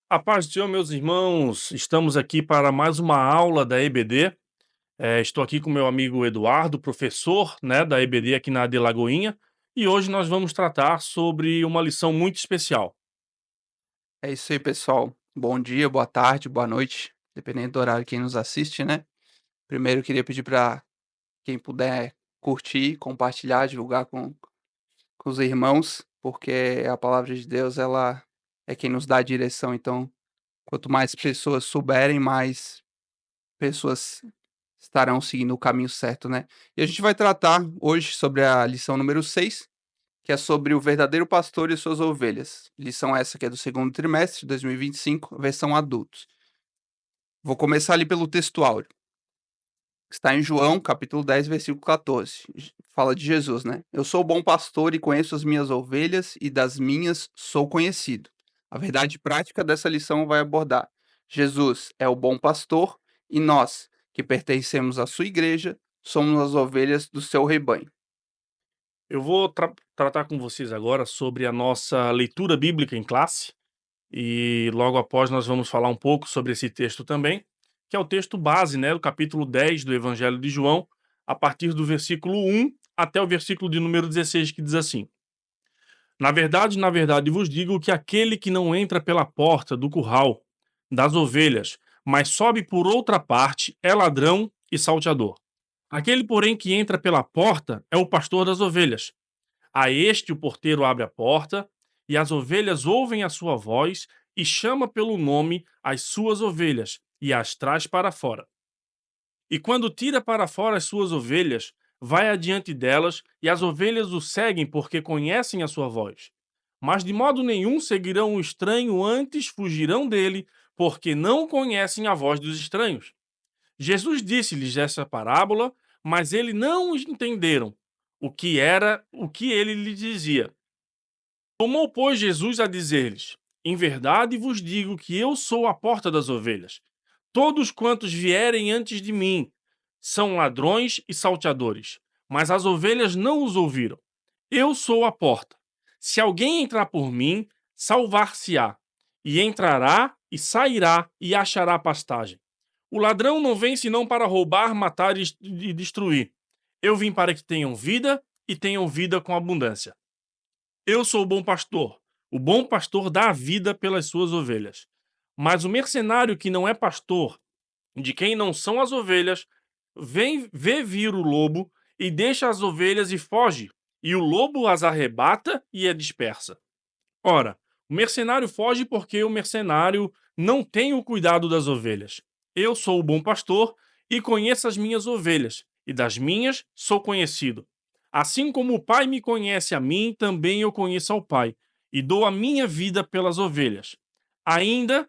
A paz do Senhor, meus irmãos, estamos aqui para mais uma aula da EBD. Estou aqui com meu amigo Eduardo, professor, né, da EBD aqui na de Lagoinha, e hoje nós vamos tratar sobre uma lição muito especial. É isso aí, pessoal. Bom dia, boa tarde, boa noite, dependendo do horário quem nos assiste, né. Primeiro eu queria pedir para quem puder curtir, compartilhar, divulgar com os irmãos, porque a palavra de Deus, ela é quem nos dá a direção, então, quanto mais pessoas souberem, mais pessoas estarão seguindo o caminho certo, né. E a gente vai tratar hoje sobre a lição número 6, que é sobre o verdadeiro pastor e suas ovelhas. Lição essa que é do segundo trimestre de 2025, versão adultos. Vou começar ali pelo texto áureo. Está em João, capítulo 10, versículo 14. Fala de Jesus, né? Eu sou o bom pastor e conheço as minhas ovelhas, e das minhas sou conhecido. A verdade prática dessa lição vai abordar: Jesus é o bom pastor e nós, que pertencemos à sua igreja, somos as ovelhas do seu rebanho. Eu vou tratar com vocês agora sobre a nossa leitura bíblica em classe, e logo após nós vamos falar um pouco sobre esse texto também, que é o texto base, né, do capítulo 10 do Evangelho de João, a partir do versículo 1 até o versículo de número 16, que diz assim: na verdade vos digo que aquele que não entra pela porta do curral das ovelhas, mas sobe por outra parte, é ladrão e salteador. Aquele, porém, que entra pela porta é o pastor das ovelhas. A este o porteiro abre a porta, e as ovelhas ouvem a sua voz, e chama pelo nome as suas ovelhas, e as traz para fora. E quando tira para fora as suas ovelhas, vai adiante delas, e as ovelhas o seguem porque conhecem a sua voz. Mas de modo nenhum seguirão o estranho, antes fugirão dele, porque não conhecem a voz dos estranhos. Jesus disse-lhes essa parábola, mas eles não entenderam o que ele lhes dizia. Tomou, pois, Jesus a dizer-lhes: Em verdade vos digo que eu sou a porta das ovelhas. Todos quantos vierem antes de mim são ladrões e salteadores, mas as ovelhas não os ouviram. Eu sou a porta. Se alguém entrar por mim, salvar-se-á, e entrará e sairá e achará pastagem. O ladrão não vem senão para roubar, matar e destruir. Eu vim para que tenham vida e tenham vida com abundância. Eu sou o bom pastor. O bom pastor dá a vida pelas suas ovelhas. Mas o mercenário que não é pastor, de quem não são as ovelhas, vem vê vir o lobo e deixa as ovelhas e foge, e o lobo as arrebata e a dispersa. Ora, o mercenário foge porque o mercenário não tem o cuidado das ovelhas. Eu sou o bom pastor e conheço as minhas ovelhas, e das minhas sou conhecido. Assim como o Pai me conhece a mim, também eu conheço ao Pai, e dou a minha vida pelas ovelhas. Ainda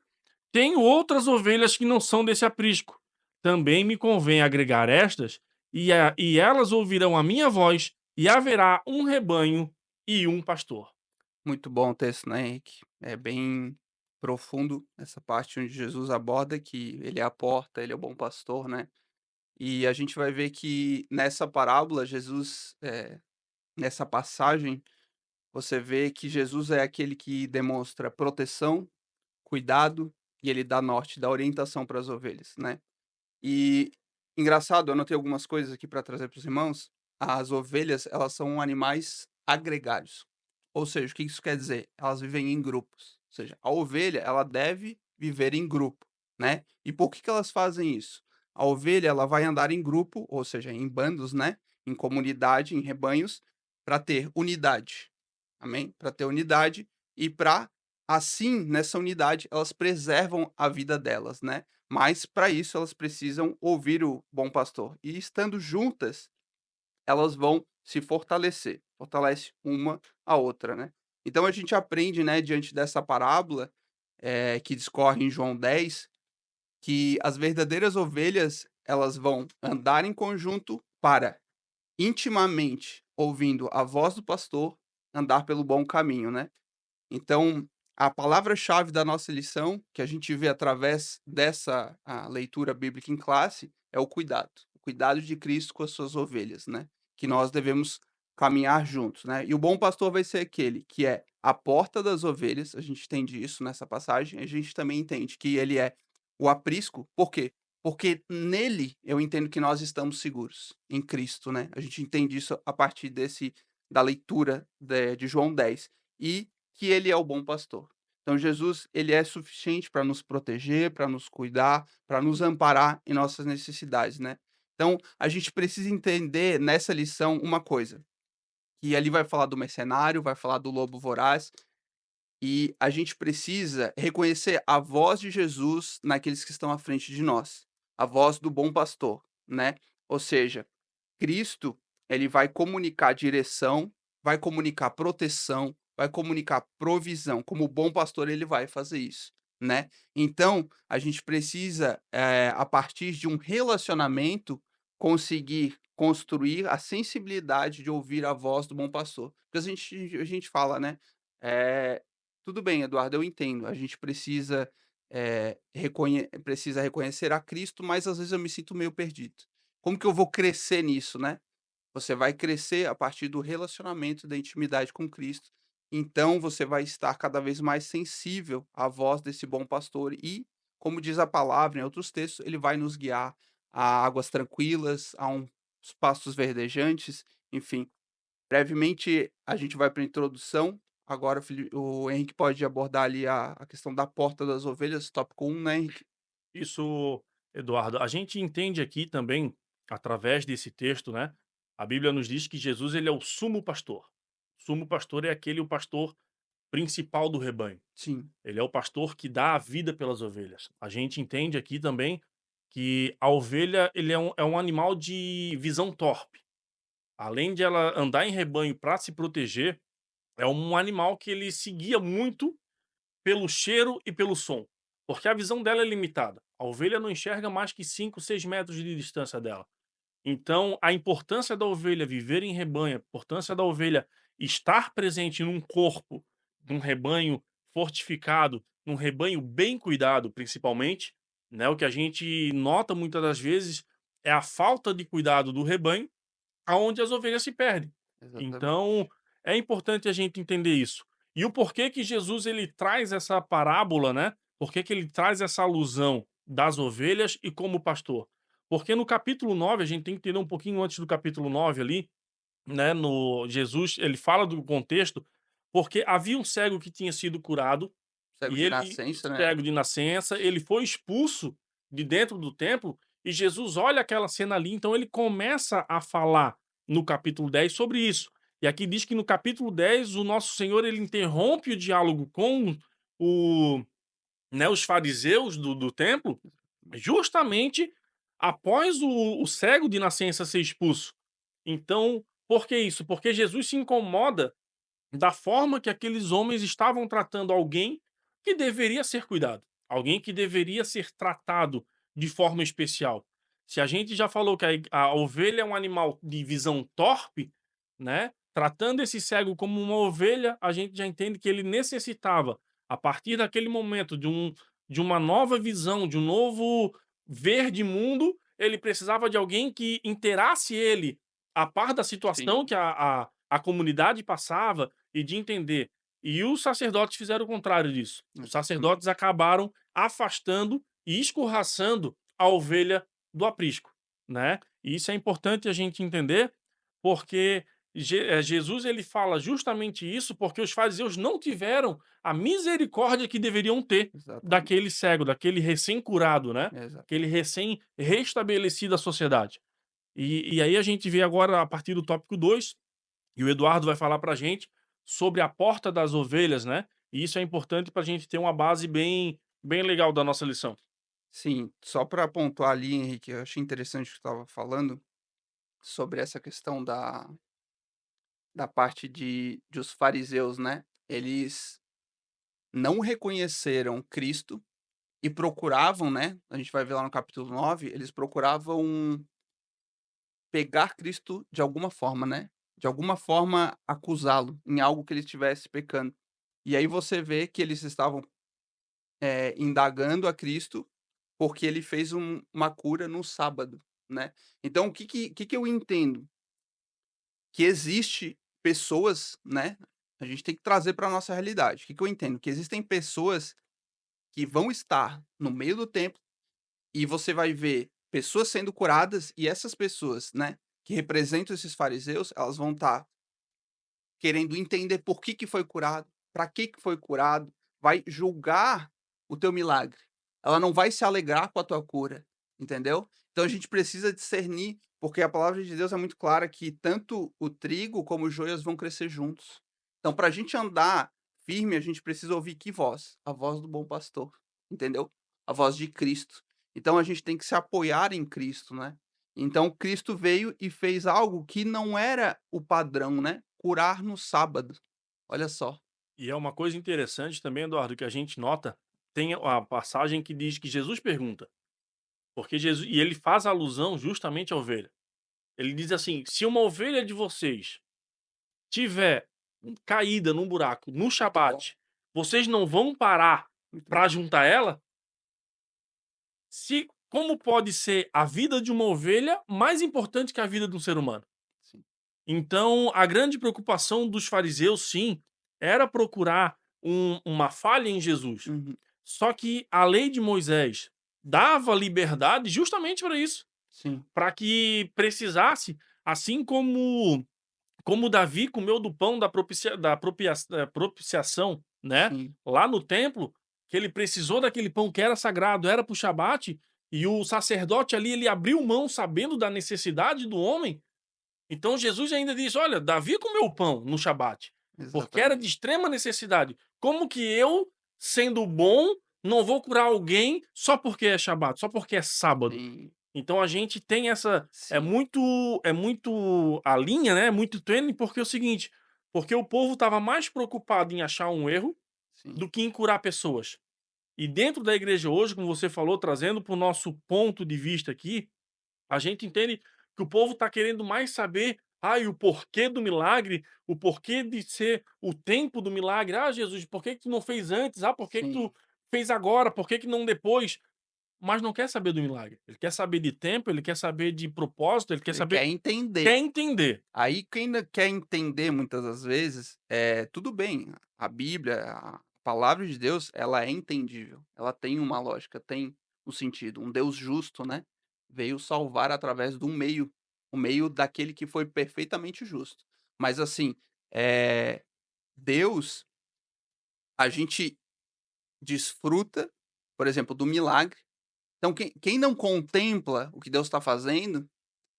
tenho outras ovelhas que não são desse aprisco. Também me convém agregar estas, e elas ouvirão a minha voz, e haverá um rebanho e um pastor. Muito bom o texto, né, Henrique? É bem profundo essa parte onde Jesus aborda que ele é a porta, ele é o bom pastor, né? E a gente vai ver que nessa parábola, Jesus, nessa passagem, você vê que Jesus é aquele que demonstra proteção, cuidado e ele dá norte, dá orientação para as ovelhas, né? E engraçado, eu anotei algumas coisas aqui para trazer para os irmãos. As ovelhas, elas são animais agregários. Ou seja, o que isso quer dizer? Elas vivem em grupos. Ou seja, a ovelha, ela deve viver em grupo, né? E por que elas fazem isso? A ovelha, ela vai andar em grupo, ou seja, em bandos, né? Em comunidade, em rebanhos, para ter unidade. Amém? Para ter unidade e para, assim, nessa unidade, elas preservam a vida delas, né? Mas para isso elas precisam ouvir o bom pastor. E estando juntas, elas vão se fortalecer. Fortalece uma a outra, né? Então a gente aprende, né, diante dessa parábola, que discorre em João 10, que as verdadeiras ovelhas, elas vão andar em conjunto para, intimamente, ouvindo a voz do pastor, andar pelo bom caminho, né? Então, a palavra-chave da nossa lição, que a gente vê através dessa leitura bíblica em classe, é o cuidado. O cuidado de Cristo com as suas ovelhas, né? Que nós devemos caminhar juntos, né. E o bom pastor vai ser aquele que é a porta das ovelhas, a gente entende isso nessa passagem, a gente também entende que ele é o aprisco, por quê? Porque nele eu entendo que nós estamos seguros, em Cristo, né. A gente entende isso a partir da leitura de João 10 e que ele é o bom pastor. Então Jesus, ele é suficiente para nos proteger, para nos cuidar, para nos amparar em nossas necessidades, né. Então, a gente precisa entender nessa lição uma coisa, que ali vai falar do mercenário, vai falar do lobo voraz, e a gente precisa reconhecer a voz de Jesus naqueles que estão à frente de nós, a voz do bom pastor, né. Ou seja, Cristo, ele vai comunicar direção, vai comunicar proteção, vai comunicar provisão, como bom pastor ele vai fazer isso, né. Então, a gente precisa, a partir de um relacionamento, conseguir construir a sensibilidade de ouvir a voz do bom pastor. Porque a gente fala, né, eh, "Tudo bem, Eduardo, eu entendo, a gente precisa, precisa reconhecer a Cristo, mas às vezes eu me sinto meio perdido. Como que eu vou crescer nisso, né?" Você vai crescer a partir do relacionamento, da intimidade com Cristo. Então você vai estar cada vez mais sensível à voz desse bom pastor e, como diz a palavra em outros textos, ele vai nos guiar a águas tranquilas, a uns pastos verdejantes, enfim. Brevemente a gente vai para a introdução. Agora o Henrique pode abordar ali a questão da porta das ovelhas, tópico 1, né, Henrique? Isso, Eduardo. A gente entende aqui também, através desse texto, né? A Bíblia nos diz que Jesus ele é o sumo pastor. Sumo pastor é aquele o pastor principal do rebanho. Sim, Ele é o pastor que dá a vida pelas ovelhas. A gente entende aqui também que a ovelha ele é um animal de visão torpe. Além de ela andar em rebanho para se proteger, é um animal que ele seguia muito pelo cheiro e pelo som, porque a visão dela é limitada. A ovelha não enxerga mais que 5, 6 metros de distância dela. Então, a importância da ovelha viver em rebanho, a importância da ovelha estar presente num corpo, num rebanho fortificado, num rebanho bem cuidado, principalmente, né? O que a gente nota muitas das vezes é a falta de cuidado do rebanho, aonde as ovelhas se perdem. exatamente. Então, é importante a gente entender isso. E o porquê que Jesus ele traz essa parábola, né? Por que ele traz essa alusão das ovelhas e como pastor? Porque no capítulo 9 a gente tem que entender um pouquinho antes do capítulo 9 ali, né, no Jesus, ele fala do contexto, porque havia um cego que tinha sido curado, Cego e de ele nascença, né? cego de nascença, ele foi expulso de dentro do templo, e Jesus olha aquela cena ali, então ele começa a falar no capítulo 10 sobre isso. E aqui diz que no capítulo 10 o nosso Senhor ele interrompe o diálogo com o né, os fariseus do templo, justamente após o cego de nascença ser expulso. Então, por que isso? Porque Jesus se incomoda da forma que aqueles homens estavam tratando alguém que deveria ser cuidado, alguém que deveria ser tratado de forma especial. Se a gente já falou que a ovelha é um animal de visão torpe, né? Tratando esse cego como uma ovelha, a gente já entende que ele necessitava, a partir daquele momento, de uma nova visão, de um novo ver de mundo, ele precisava de alguém que inteirasse ele a par da situação Sim, que a comunidade passava e de entender. E os sacerdotes fizeram o contrário disso. Os sacerdotes exatamente. acabaram afastando e escorraçando a ovelha do aprisco, né. E isso é importante a gente entender, porque Jesus ele fala justamente isso, porque os fariseus não tiveram a misericórdia que deveriam ter Exatamente, daquele cego, daquele recém-curado, né, aquele exatamente. recém-restabelecido à sociedade. E aí a gente vê agora a partir do tópico 2 e o Eduardo vai falar para a gente sobre a porta das ovelhas, né? E isso é importante para a gente ter uma base bem legal da nossa lição. Sim, só para pontuar ali, Henrique, eu achei interessante o que você estava falando sobre essa questão da parte de os fariseus, né, eles não reconheceram Cristo e procuravam, né, a gente vai ver lá no capítulo 9, eles procuravam pegar Cristo de alguma forma, né, de alguma forma acusá-lo em algo que ele estivesse pecando. E aí você vê que eles estavam, indagando a Cristo, porque ele fez uma cura no sábado, né. Então o que que eu entendo? que existe pessoas, né, a gente tem que trazer para nossa realidade. O que que eu entendo? Que existem pessoas que vão estar no meio do templo e você vai ver pessoas sendo curadas e essas pessoas, né, que representam esses fariseus, elas vão estar querendo entender por que foi curado, para que foi curado, vai julgar o teu milagre. Ela não vai se alegrar com a tua cura, entendeu? Então a gente precisa discernir, porque a palavra de Deus é muito clara que tanto o trigo como os joias vão crescer juntos. Então, para a gente andar firme, a gente precisa ouvir que voz? A voz do bom pastor, entendeu? A voz de Cristo. Então a gente tem que se apoiar em Cristo, né? Então Cristo veio e fez algo que não era o padrão, né? Curar no sábado. Olha só. E é uma coisa interessante também, Eduardo, que a gente nota, tem a passagem que diz que Jesus pergunta, porque Jesus e ele faz alusão justamente à ovelha. Ele diz assim: "Se uma ovelha de vocês tiver caída num buraco no Muito bom, Shabat, vocês não vão parar muito para bom. juntar ela? Se como pode ser a vida de uma ovelha mais importante que a vida de um ser humano?" Sim. Então, a grande preocupação dos fariseus, sim, era procurar uma falha em Jesus. Uhum. Só que a lei de Moisés dava liberdade justamente para isso, Sim, para que precisasse, assim como Davi comeu do pão da propiciação, né, sim, lá no templo, que ele precisou daquele pão que era sagrado, era para o shabat, e o sacerdote ali, ele abriu mão sabendo da necessidade do homem. Então Jesus ainda diz: "Olha, Davi comeu pão no shabat, porque era de exatamente. extrema necessidade. Como que eu, sendo bom, não vou curar alguém só porque é shabat, só porque é sábado?" Sim, Então a gente tem essa sim, é muito a linha, né, é muito tênue, porque é o seguinte, porque o povo estava mais preocupado em achar um erro sim, do que em curar pessoas. E dentro da igreja hoje, como você falou, trazendo para o nosso ponto de vista aqui, a gente entende que o povo está querendo mais saber, e o porquê do milagre, o porquê de ser o tempo do milagre. "Ah, Jesus, por que que tu não fez antes? Ah, por que que tu sim. fez agora? Por que que não depois?" Mas não quer saber do milagre. Ele quer saber de tempo, ele quer saber de propósito, ele quer Ele quer saber entender. quer entender. Aí quem ainda quer entender muitas das vezes, tudo bem, a Bíblia, a palavra de Deus, ela é entendível, ela tem uma lógica, tem um sentido. Um Deus justo, né, veio salvar através de um meio, o meio daquele que foi perfeitamente justo. Mas assim, Deus, a gente desfruta, por exemplo, do milagre. Então quem não contempla o que Deus está fazendo,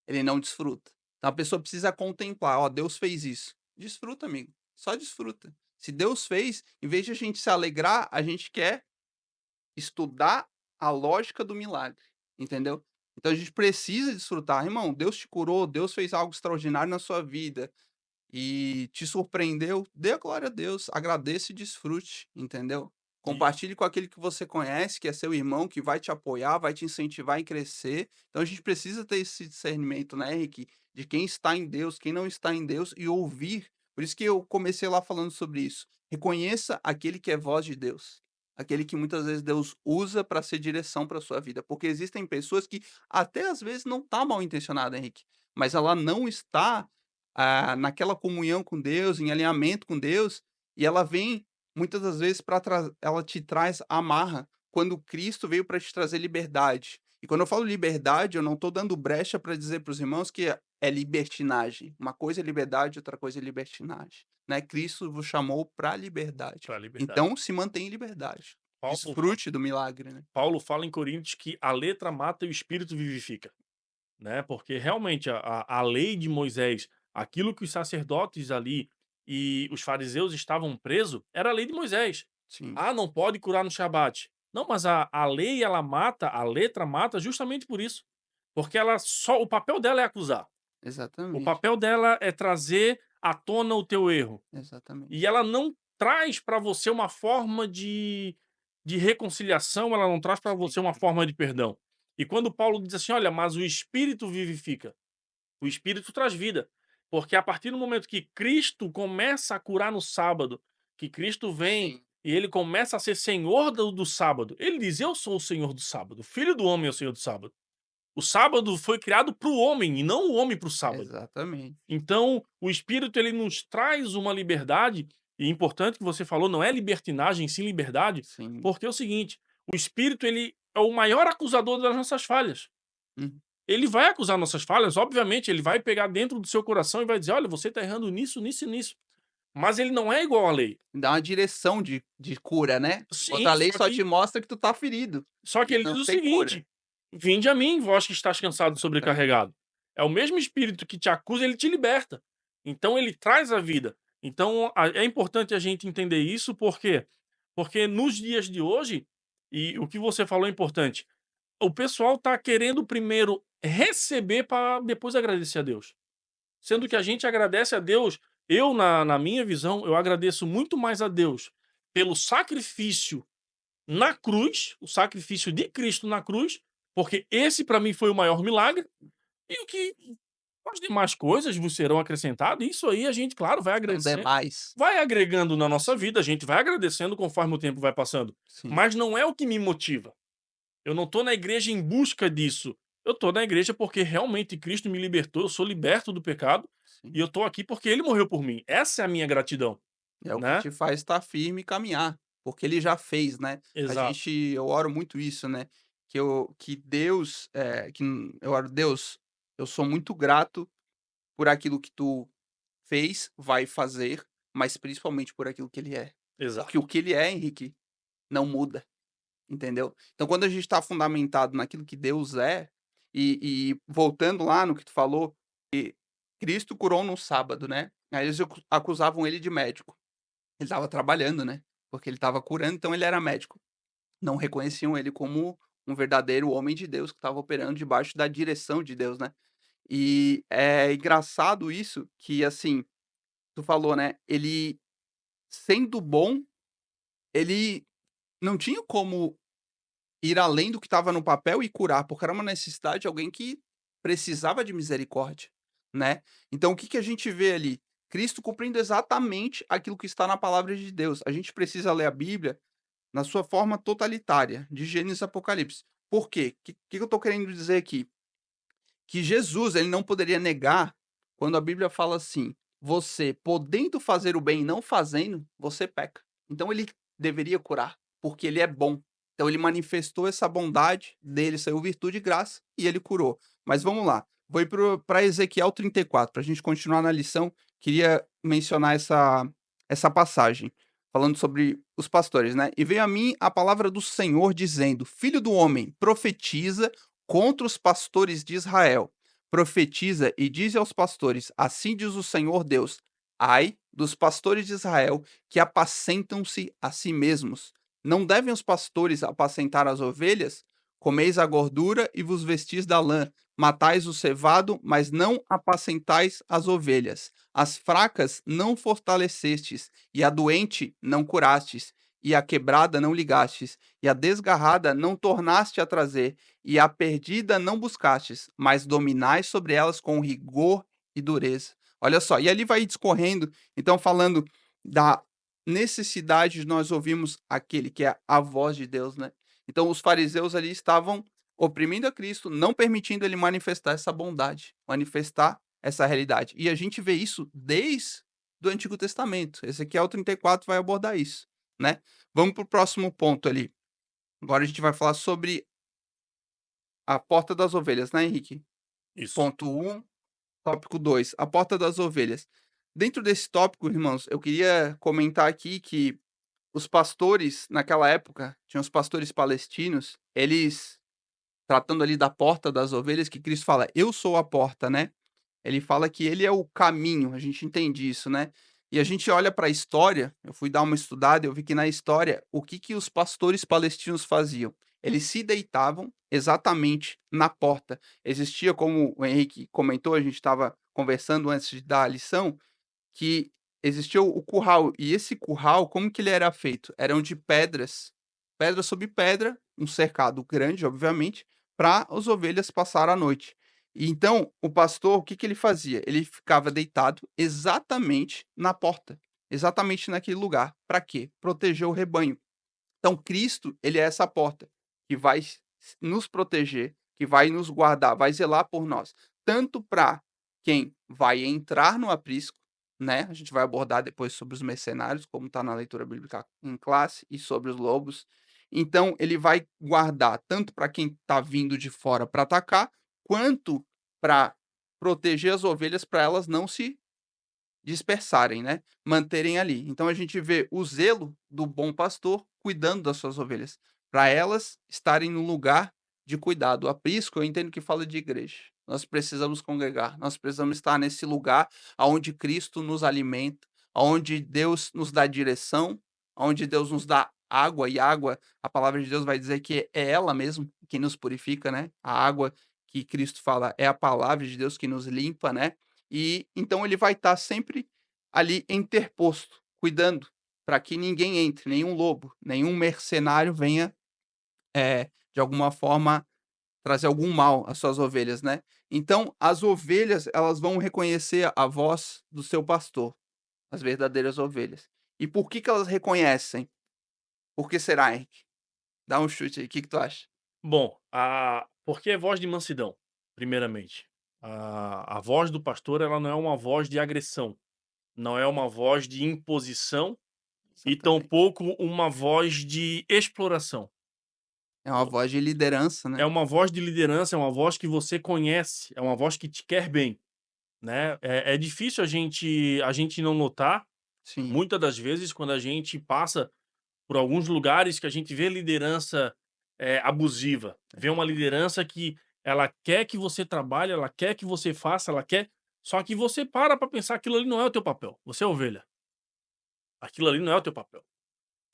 ele não desfruta. Então a pessoa precisa contemplar: "Ó, Deus fez isso". Desfruta, amigo, só desfruta. Se Deus fez, em vez de a gente se alegrar, a gente quer estudar a lógica do milagre, entendeu? Então a gente precisa desfrutar. "Irmão, Deus te curou, Deus fez algo extraordinário na sua vida e te surpreendeu", dê a glória a Deus, agradeça e desfrute, entendeu? E Compartilhe com aquele que você conhece, que é seu irmão, que vai te apoiar, vai te incentivar em crescer. Então a gente precisa ter esse discernimento, né, Henrique, de quem está em Deus, quem não está em Deus e ouvir. Por isso que eu comecei lá falando sobre isso. Reconheça aquele que é voz de Deus, aquele que muitas vezes Deus usa para ser direção para sua vida, porque existem pessoas que até às vezes não tá mal intencionada, Henrique, mas ela não está naquela comunhão com Deus, em alinhamento com Deus, e ela vem muitas das vezes para ela te traz amarra, quando Cristo veio para te trazer liberdade. E quando eu falo liberdade, eu não estou dando brecha para dizer para os irmãos que é libertinagem. Uma coisa é liberdade, outra coisa é libertinagem, né? Cristo vos chamou para liberdade. para a liberdade. Então se mantém em liberdade. Paulo fa Desfrute do milagre, né? Paulo fala em Coríntios que a letra mata e o espírito vivifica, né, porque realmente a lei de Moisés, aquilo que os sacerdotes ali e os fariseus estavam presos, era a lei de Moisés. Sim, "Ah, não pode curar no shabat". Não, mas a lei ela mata, a letra mata justamente por isso, porque ela só o papel dela é acusar. O exatamente, papel dela é trazer à tona o teu erro. E exatamente. ela não traz para você uma forma de reconciliação, ela não traz para Sim, você uma forma de perdão. E quando Paulo diz assim: "Olha, mas o Espírito vivifica", o Espírito traz vida. Porque a partir do momento que Cristo começa a curar no sábado, que Cristo vem sim, e ele começa a ser senhor do sábado, ele diz: "Eu sou o senhor do sábado, o filho do homem é o senhor do sábado". O sábado foi criado para o homem e não o homem para o sábado. Exatamente. Então, o Espírito ele nos traz uma liberdade, e é importante que você falou, não é libertinagem, sim liberdade, Sim. porque é o seguinte, o Espírito ele é o maior acusador das nossas falhas. Uhum. Ele vai acusar nossas falhas, obviamente, ele vai pegar dentro do seu coração e vai dizer: "Olha, você está errando nisso, nisso e nisso". Mas ele não é igual à lei. Dá uma direção de cura, né. Sim, Outra lei só te mostra que tu tá ferido, só que e ele diz não o tem cura. seguinte: "Vinde a mim, vós que estás cansado e Exatamente. sobrecarregado". É o mesmo espírito que te acusa, ele te liberta. Então ele traz a vida. Então é importante a gente entender isso, por quê? Porque nos dias de hoje, e o que você falou é importante, o pessoal tá querendo primeiro receber para depois agradecer a Deus. Sendo que a gente agradece a Deus, eu na minha visão, eu agradeço muito mais a Deus pelo sacrifício na cruz, o sacrifício de Cristo na cruz, porque esse para mim foi o maior milagre, e o que as demais coisas vos serão acrescentadas, isso aí a gente, claro, São demais. vai agregando na nossa vida, a gente vai agradecendo conforme o tempo vai passando, Sim, mas não é o que me motiva. Eu não tô na igreja em busca disso. Eu tô na igreja porque realmente Cristo me libertou, eu sou liberto do pecado, e sim. eu tô aqui porque ele morreu por mim. Essa é a minha gratidão, É o que né. te faz estar firme e caminhar, porque ele já fez, né. Exato, Eu oro muito isso, né, que Deus, eu oro: "Deus, eu sou muito grato por aquilo que tu fez, vai fazer, mas principalmente por aquilo que ele é". Porque o exato. que ele é, Henrique, não muda, entendeu. Então quando a gente está fundamentado naquilo que Deus é, e voltando lá no que tu falou, que Cristo curou no sábado, né, aí eles acusavam ele de médico. Ele estava trabalhando, né, porque ele estava curando, então ele era médico. Não reconheciam ele como um verdadeiro homem de Deus que estava operando debaixo da direção de Deus, né. E é engraçado isso que, assim, tu falou, né, ele sendo bom, ele não tinha como ir além do que estava no papel e curar, porque era uma necessidade de alguém que precisava de misericórdia, né. Então o que que a gente vê ali? Cristo cumprindo exatamente aquilo que está na palavra de Deus. A gente precisa ler a Bíblia na sua forma totalitária, de Gênesis a Apocalipse. Por quê? Que eu estou querendo dizer aqui? Que Jesus, ele não poderia negar quando a Bíblia fala assim: "Você podendo fazer o bem e não fazendo, você peca". Então ele deveria curar, porque ele é bom. Então ele manifestou essa bondade, dele saiu virtude e graça, e ele curou. Mas vamos lá, vou ir para Ezequiel 34, para a gente continuar na lição, queria mencionar essa passagem, falando sobre os pastores, né. "E veio a mim a palavra do Senhor dizendo: Filho do homem, profetiza contra os pastores de Israel. Profetiza e diz aos pastores: Assim diz o Senhor Deus: Ai dos pastores de Israel que apacentam-se a si mesmos. Não devem os pastores apacentar as ovelhas? Comeis a gordura e vos vestis da lã. Matais o cevado, mas não apacentais as ovelhas. As fracas não fortalecestes, e a doente não curastes, e a quebrada não ligastes, e a desgarrada não tornaste a trazer, e a perdida não buscastes, mas dominais sobre elas com rigor e dureza". Olha só, e ali vai discorrendo, então falando da necessidade de nós ouvirmos aquele que é a voz de Deus, né. Então os fariseus ali estavam oprimindo a Cristo, não permitindo ele manifestar essa bondade, manifestar essa realidade. E a gente vê isso desde do Antigo Testamento. Ezequiel 34 vai abordar isso, né. Vamos para o próximo ponto ali. Agora a gente vai falar sobre a porta das ovelhas, né, Henrique? Isso. Ponto um, tópico 2, a porta das ovelhas. Dentro desse tópico, irmãos, eu queria comentar aqui que os pastores, naquela época, tinham os pastores palestinos, eles tratando ali da porta das ovelhas, que Cristo fala: "Eu sou a porta", né. Ele fala que ele é o caminho, a gente entende isso, né. E a gente olha para a história, eu fui dar uma estudada, eu vi que na história, o que que os pastores palestinos faziam? Eles se deitavam exatamente na porta. Existia, como o Henrique comentou, a gente estava conversando antes de dar a lição, que existia o curral, e esse curral, como que ele era feito? Eram de pedras, pedra sobre pedra, um cercado grande, obviamente, para as ovelhas passar a noite. E então, o pastor, o que que ele fazia? Ele ficava deitado exatamente na porta, exatamente naquele lugar. Para quê? Proteger o rebanho. Então Cristo, ele é essa porta que vai nos proteger, que vai nos guardar, vai zelar por nós, tanto para quem vai entrar no aprisco, né, a gente vai abordar depois sobre os mercenários, como está na leitura bíblica em classe, e sobre os lobos. Então ele vai guardar tanto para quem está vindo de fora para atacar, quanto para proteger as ovelhas para elas não se dispersarem, né, manterem ali. Então a gente vê o zelo do bom pastor cuidando das suas ovelhas, para elas estarem no lugar de cuidado. O aprisco eu entendo que fala de igreja. Nós precisamos congregar, nós precisamos estar nesse lugar aonde Cristo nos alimenta, aonde Deus nos dá direção, aonde Deus nos dá água, e água, a palavra de Deus vai dizer que é ela mesmo quem nos purifica, né, a água que Cristo fala é a palavra de Deus que nos limpa, né, e então ele vai estar sempre ali interposto, cuidando para que ninguém entre, nenhum lobo, nenhum mercenário venha, de alguma forma trazer algum mal às suas ovelhas, né. Então as ovelhas, elas vão reconhecer a voz do seu pastor, as verdadeiras ovelhas. E por que elas reconhecem? Por que será, Henrique? Dá um chute aí, o que que tu acha? Bom, porque é voz de mansidão, primeiramente. A voz do pastor, ela não é uma voz de agressão, não é uma voz de imposição e Exatamente. tampouco uma voz de exploração. É uma voz de liderança, É né. uma voz de liderança, é uma voz que você conhece, é uma voz que te quer bem, né. É difícil a gente não notar, Sim, muitas das vezes, quando a gente passa por alguns lugares que a gente vê liderança, abusiva, vê uma liderança que ela quer que você trabalhe, ela quer que você faça, ela quer só que você para pra pensar, aquilo ali não é o teu papel, você é ovelha, aquilo ali não é o teu papel.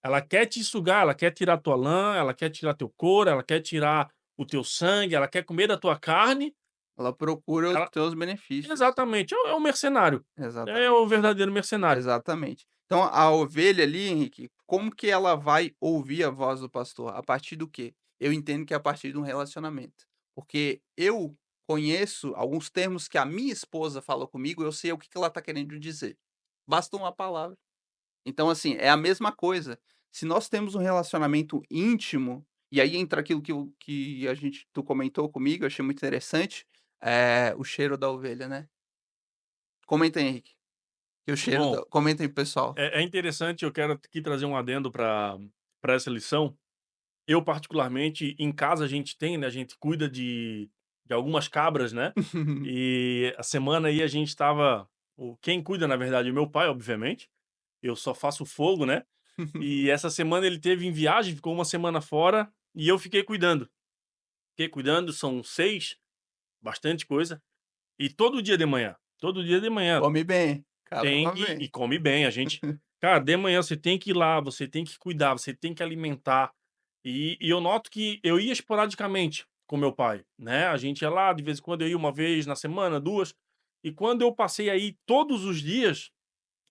Ela quer te sugar, ela quer tirar tua lã, ela quer tirar teu couro, ela quer tirar o teu sangue, ela quer comer da tua carne, ela procura os ela teus benefícios. exatamente, é o mercenário, é o Exatamente. verdadeiro mercenário. Exatamente. Então a ovelha ali, Henrique, como que ela vai ouvir a voz do pastor? A partir do quê? Eu entendo que é a partir de um relacionamento. Porque eu conheço alguns termos que a minha esposa fala comigo, eu sei o que que ela está querendo dizer. Basta uma palavra. Então, assim, é a mesma coisa. Se nós temos um relacionamento íntimo, e aí entra aquilo que a gente tu comentou comigo, eu achei muito interessante, o cheiro da ovelha, né. Comenta aí, Henrique, que o cheiro Bom, da comenta aí pessoal. é interessante, eu quero aqui trazer um adendo para essa lição. Eu particularmente, em casa a gente tem, né, a gente cuida de algumas cabras, né, e a semana aí a gente estava quem cuida na verdade é meu pai, obviamente, eu só faço fogo, né, e essa semana ele teve em viagem, ficou uma semana fora, e eu fiquei cuidando. Fiquei cuidando, são 6, bastante coisa, e todo dia de manhã Come bem, cabra tem come que e bem. come bem, a gente cara, de manhã você tem que ir lá, você tem que cuidar, você tem que alimentar. E eu noto que eu ia esporadicamente com meu pai, né, a gente ia lá, de vez em quando eu ia 1 vez na semana, 2, e quando eu passei a ir todos os dias,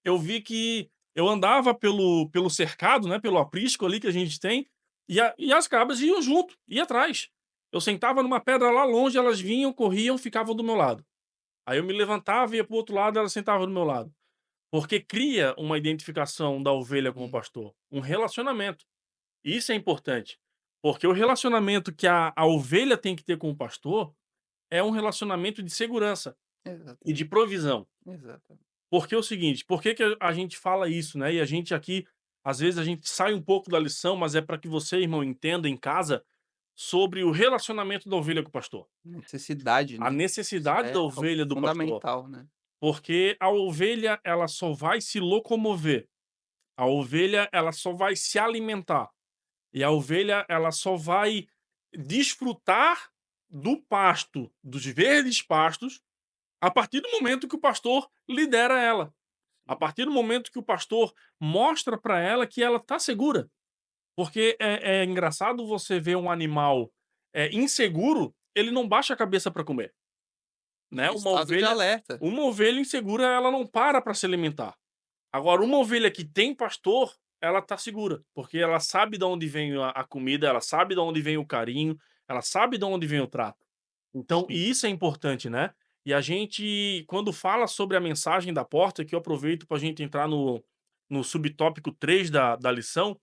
eu vi que eu andava pelo cercado, né, pelo aprisco ali que a gente tem, e as cabras iam junto, ia atrás. Eu sentava numa pedra lá longe, elas vinham, corriam, ficavam do meu lado. Aí eu me levantava, ia para o outro lado, elas sentavam do meu lado. Porque cria uma identificação da ovelha com o Sim, pastor, um relacionamento. Isso é importante, porque o relacionamento que a ovelha tem que ter com o pastor é um relacionamento de segurança e de exatamente, provisão. exatamente. Porque é o seguinte, por que que a gente fala isso, né, e a gente aqui, às vezes a gente sai um pouco da lição, mas é para que você, irmão, entenda em casa sobre o relacionamento da ovelha com o pastor. Necessidade, A né. Isso necessidade é da algo ovelha do pastor, fundamental, né. porque a ovelha ela só vai se locomover, a ovelha ela só vai se alimentar, e a ovelha ela só vai desfrutar do pasto, dos verdes pastos, a partir do momento que o pastor lidera ela. A Sim, partir do momento que o pastor mostra para ela que ela está segura. Porque é engraçado você ver um animal, inseguro, ele não baixa a cabeça para comer, né. em estado de alerta. Uma ovelha insegura, ela não para se alimentar. Agora uma ovelha que tem pastor, ela tá segura, porque ela sabe de onde vem a comida, ela sabe de onde vem o carinho, ela sabe de onde vem o trato. Então Sim, e isso é importante, né. E a gente quando fala sobre a mensagem da porta, que eu aproveito para a gente entrar no subtópico 3 da lição,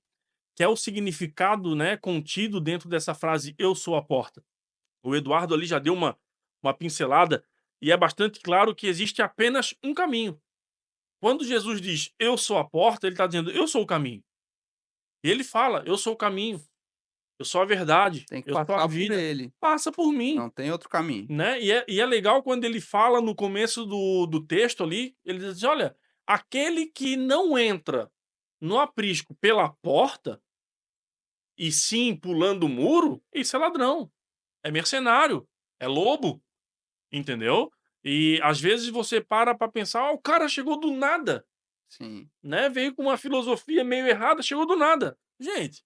que é o significado, né, contido dentro dessa frase: "Eu sou a porta". O Eduardo ali já deu uma pincelada, e é bastante claro que existe apenas um caminho. Quando Jesus diz: "Eu sou a porta", ele está dizendo: "Eu sou o caminho". E ele fala: "Eu sou o caminho, eu sou a verdade, Tem que eu sou a passar por vida, ele, passa por mim", não tem outro caminho. né. E é legal quando ele fala no começo do texto ali, ele diz assim: "Olha, aquele que não entra no aprisco pela porta, e sim pulando o muro, isso é ladrão, é mercenário, é lobo", entendeu. E às vezes você para pensar: "Ah, o cara chegou do nada, Sim, né, veio com uma filosofia meio errada, chegou do nada". Gente,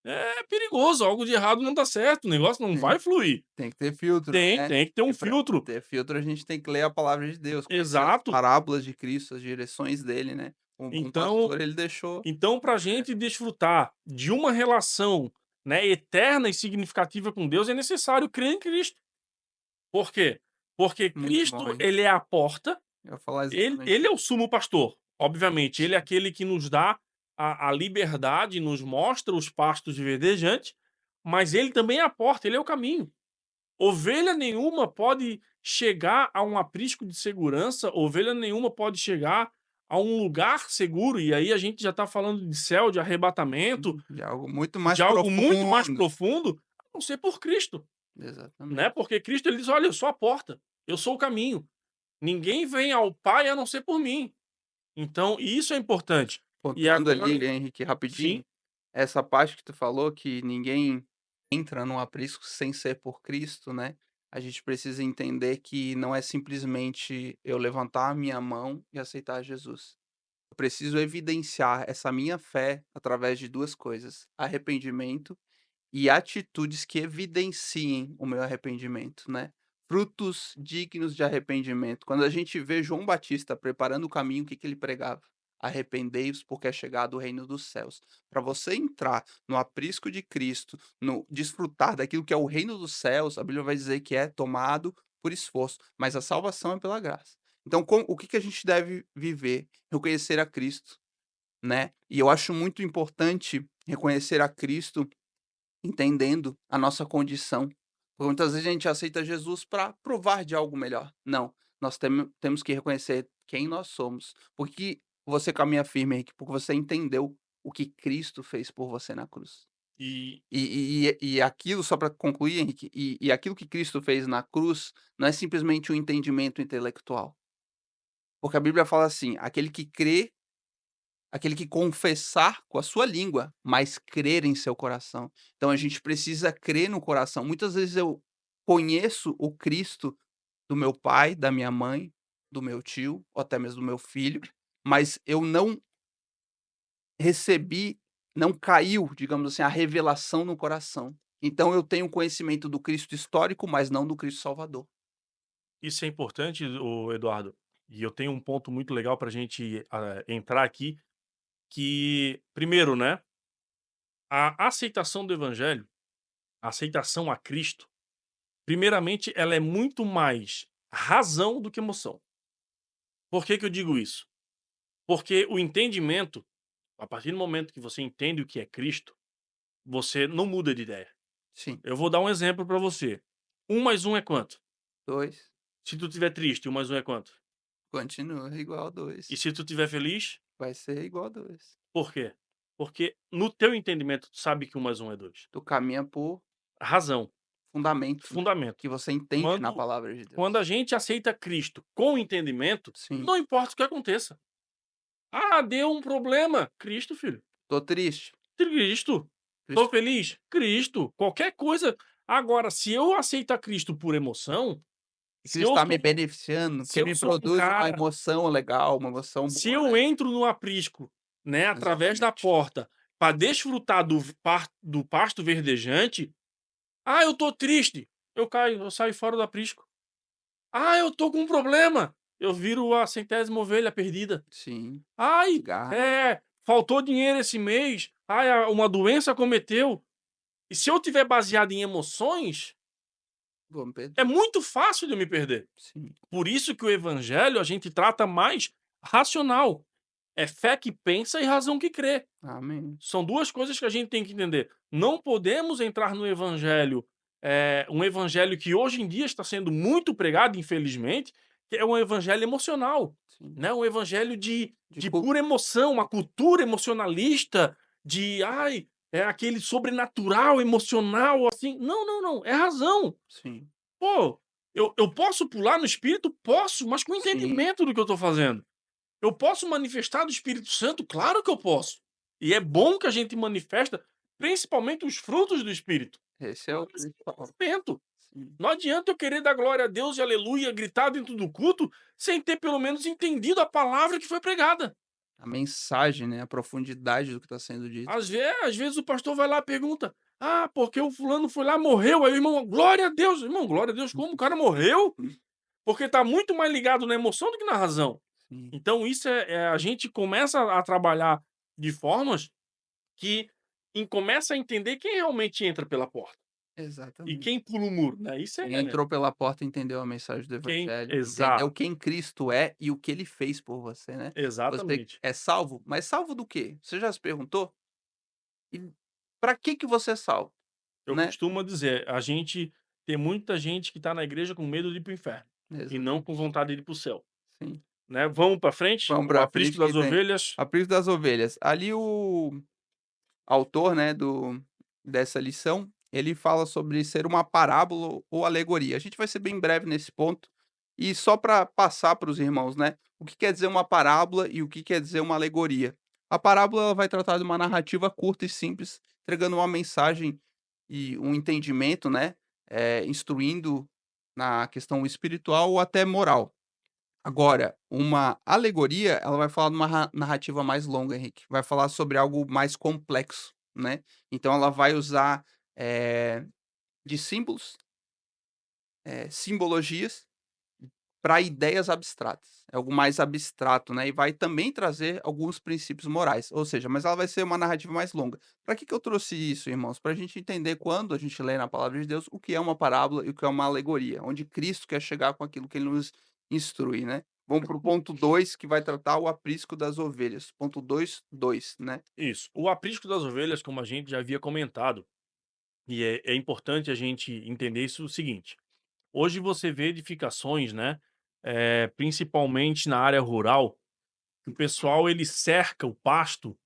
é perigoso, algo de errado não dá certo, o negócio não sim. vai fluir. Tem que ter filtro, né. Tem que ter um E pra filtro. ter filtro a gente tem que ler a palavra de Deus, conhecer as Exato. parábolas de Cristo, as direções dele, né. Um bom Então pastor ele deixou pra é, gente desfrutar de uma relação, né, eterna e significativa com Deus, é necessário crer em Cristo. Por quê? Porque muito bom, Cristo, hein. ele é a porta, Eu ia falar ele exatamente é isso. o sumo pastor, obviamente, ele é Sim, aquele que nos dá a liberdade, nos mostra os pastos verdejantes, mas ele também é a porta, ele é o caminho. Ovelha nenhuma pode chegar a um aprisco de segurança, ovelha nenhuma pode chegar a um lugar seguro, e aí a gente já está falando de céu, de arrebatamento, de algo muito mais de algo muito mais profundo. profundo, a não ser por Cristo, né, Exatamente. porque Cristo ele diz: "Olha, eu sou a porta, eu sou o caminho, ninguém vem ao Pai a não ser por mim". Então isso é importante. E Pontuando agora ali, Henrique, sim, rapidinho, essa parte que tu falou que ninguém entra num aprisco sem ser por Cristo, né, a gente precisa entender que não é simplesmente eu levantar a minha mão e aceitar Jesus. Eu preciso evidenciar essa minha fé através de 2 coisas: arrependimento e atitudes que evidenciem o meu arrependimento, né. Frutos dignos de arrependimento. Quando a gente vê João Batista preparando o caminho, o que que ele pregava? "Arrependei-vos, porque é chegado o reino dos céus". Para você entrar no aprisco de Cristo, no desfrutar daquilo que é o reino dos céus, a Bíblia vai dizer que é tomado por esforço, mas a salvação é pela graça. Então o que que a gente deve viver? Reconhecer a Cristo, né. E eu acho muito importante reconhecer a Cristo entendendo a nossa condição. Porque muitas vezes a gente aceita Jesus para provar de algo melhor. Não, nós temos que reconhecer quem nós somos. Porque você caminha firme, Henrique, porque você entendeu o que Cristo fez por você na cruz. e E aquilo, só para concluir, Henrique, e aquilo que Cristo fez na cruz não é simplesmente um entendimento intelectual. Porque a Bíblia fala assim: aquele que confessar com a sua língua, mas crer em seu coração. Então a gente precisa crer no coração. Muitas vezes eu conheço o Cristo do meu pai, da minha mãe, do meu tio, ou até mesmo do meu filho, mas eu não recebi, não caiu, digamos assim, a revelação no coração. Então eu tenho conhecimento do Cristo histórico, mas não do Cristo Salvador. isso é importante, o Eduardo, e eu tenho um ponto muito legal pra gente, entrar aqui, que primeiro, né, a aceitação do evangelho, a aceitação a Cristo, primeiramente ela é muito mais razão do que emoção. Por que que eu digo isso? Porque o entendimento, a partir do momento que você entende o que é Cristo, você não muda de ideia. Sim. Eu vou dar um exemplo pra você. Um mais um é quanto? 2 Se tu tiver triste, um mais um é quanto? continua igual a E 2. se tu tiver feliz, Vai ser igual a 2. por quê? Porque no teu entendimento tu sabe que um mais um é 2. Tu caminha por Razão, fundamentos, né, fundamento. que você entende na Quando palavra de quando a Deus. gente aceita Cristo com entendimento, Sim, não importa o que aconteça. Ah, deu um problema, Cristo, filho. tô triste, Cristo. Tô Cristo feliz, Cristo. Qualquer coisa. Agora, se eu aceito a Cristo por emoção, se Cristo eu está me sou beneficiando, se porque eu me sou um produz uma cara, emoção legal, uma emoção se boa, eu né. entro no aprisco, né, através da Exatamente. porta, para desfrutar do pasto verdejante, ah, eu tô triste, eu caio, eu saio fora do aprisco. Ah, eu tô com um problema, eu viro a centésima ovelha perdida. Sim, Ai, garra, faltou dinheiro esse mês, ai, uma doença acometeu. E se eu tiver baseado em emoções, vou me é perder. muito fácil de eu me perder. Sim, Por isso que o evangelho a gente trata mais racional. É fé que pensa e razão que crê. amém. São 2 coisas que a gente tem que entender. Não podemos entrar no evangelho, um evangelho que hoje em dia está sendo muito pregado, infelizmente, que é um evangelho emocional, sim. né, um evangelho de De de culto, pura emoção, uma cultura emocionalista, de, ai, é aquele sobrenatural emocional, assim. Não, não, não, é razão. sim. Pô, eu posso pular no espírito? Posso, mas com Sim, entendimento do que eu estou fazendo. Eu posso manifestar do Espírito Santo? Claro que eu posso. E é bom que a gente manifesta, principalmente os frutos do Espírito. esse é o Mas principal. momento. Sim. Não adianta eu querer dar glória a Deus e aleluia, gritar dentro do culto, sem ter pelo menos entendido a palavra que foi pregada. A mensagem, né, a profundidade do que está sendo dito. Às vezes o pastor vai lá e pergunta: "Ah, porque o fulano foi lá, morreu". Aí o irmão: "Glória a Deus". Irmão, glória a Deus como? O cara morreu? Porque está muito mais ligado na emoção do que na razão. Sim, Então isso a gente começa a trabalhar de formas que começa a entender quem realmente entra pela porta e exatamente. quem pula o muro, né, isso Quem é entrou pela porta entendeu a mensagem do quem evangelho, entendeu exato, quem Cristo é e o que ele fez por você, né. Você exatamente. é salvo, mas salvo do quê? Você já se perguntou? E pra que você é salvo, Eu né? costumo dizer, a gente tem muita gente que está na igreja com medo de ir para o inferno, e não com Exatamente, vontade de ir para o céu, sim. né. Vamos para frente? Vamos O pra aprisco frente das que tem ovelhas. Aprisco das Ovelhas. Ali o autor, né, dessa lição, ele fala sobre ser uma parábola ou alegoria. A gente vai ser bem breve nesse ponto, e só para passar para os irmãos, né, o que quer dizer uma parábola e o que quer dizer uma alegoria. A parábola ela vai tratar de uma narrativa curta e simples, entregando uma mensagem e um entendimento, né, instruindo na questão espiritual ou até moral. Agora, uma alegoria, ela vai falar de uma narrativa mais longa, Henrique. Vai falar sobre algo mais complexo, né. Então ela vai usar, eh, de símbolos, simbologias para ideias abstratas. É algo mais abstrato, né, e vai também trazer alguns princípios morais, ou seja, mas ela vai ser uma narrativa mais longa. Para que eu trouxe isso, irmãos? Para a gente entender quando a gente lê na palavra de Deus o que é uma parábola e o que é uma alegoria, onde Cristo quer chegar com aquilo que ele nos instrui, né. Vamos para o ponto 2 que vai tratar o aprisco das ovelhas, ponto 2.2, né. Isso. O aprisco das ovelhas, como a gente já havia comentado, e é importante a gente entender isso o seguinte: hoje você vê edificações, né, principalmente na área rural, que o pessoal ele cerca o pasto